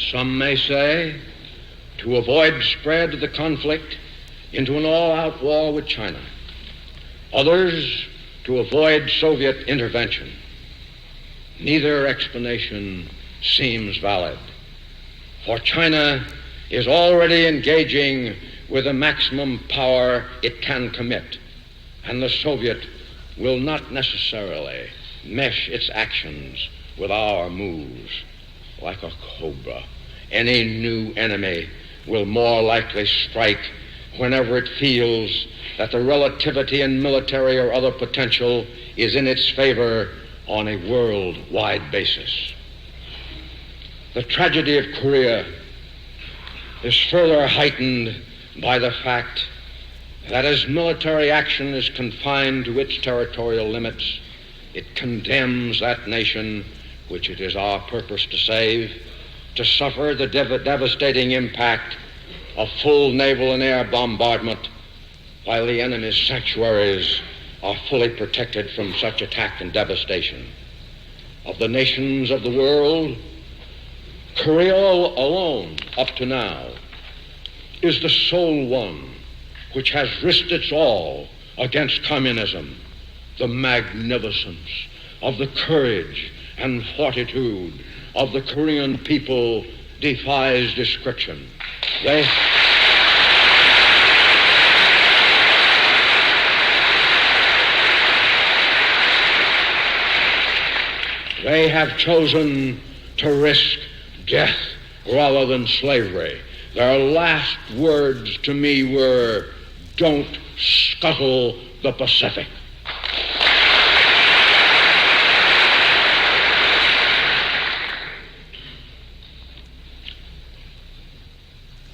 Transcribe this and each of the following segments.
Some may say to avoid spread of the conflict into an all-out war with China. Others to avoid Soviet intervention. Neither explanation seems valid, for China is already engaging with the maximum power it can commit, and the Soviet will not necessarily mesh its actions with our moves. Like a cobra, any new enemy will more likely strike whenever it feels that the relativity in military or other potential is in its favor on a worldwide basis. The tragedy of Korea is further heightened by the fact that as military action is confined to its territorial limits, it condemns that nation, which it is our purpose to save, to suffer the devastating impact of full naval and air bombardment while the enemy's sanctuaries are fully protected from such attack and devastation. Of the nations of the world, Korea alone, up to now, is the sole one which has risked its all against communism. The magnificence of the courage and fortitude of the Korean people defies description. They have chosen to risk death rather than slavery. Their last words to me were, "Don't scuttle the Pacific."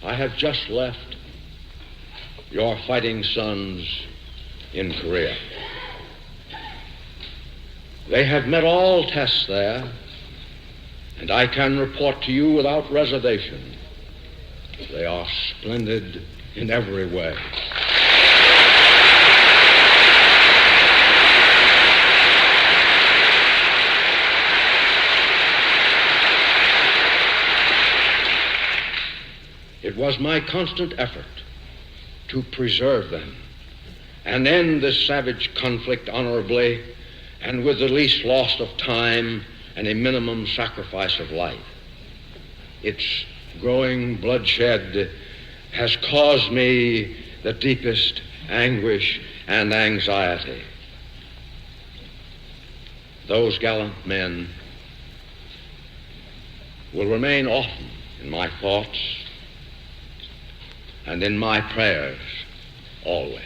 I have just left your fighting sons in Korea. They have met all tests there, and I can report to you without reservation, they are splendid in every way. It was my constant effort to preserve them and end this savage conflict honorably and with the least loss of time and a minimum sacrifice of life. Its growing bloodshed has caused me the deepest anguish and anxiety. Those gallant men will remain often in my thoughts and in my prayers always.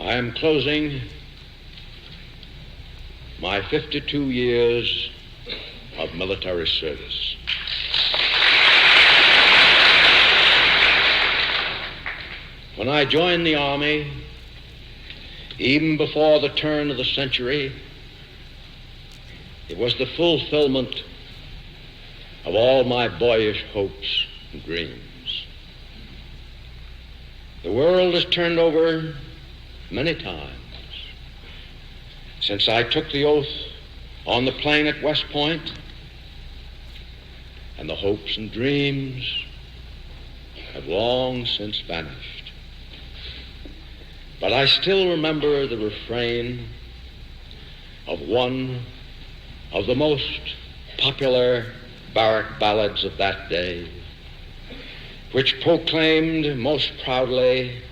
I am closing my 52 years of military service. When I joined the Army, even before the turn of the century, it was the fulfillment of all my boyish hopes and dreams. The world has turned over many times since I took the oath on the plain at West Point, and the hopes and dreams have long since vanished. But I still remember the refrain of one of the most popular barrack ballads of that day, which proclaimed most proudly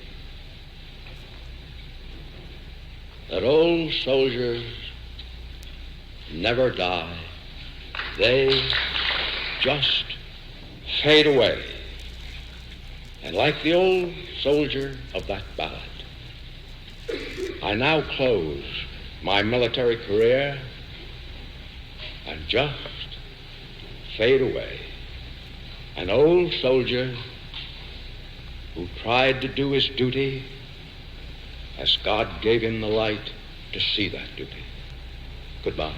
that old soldiers never die. They just fade away. And like the old soldier of that ballad, I now close my military career and just fade away. An old soldier who tried to do his duty as God gave him the light to see that duty. Goodbye.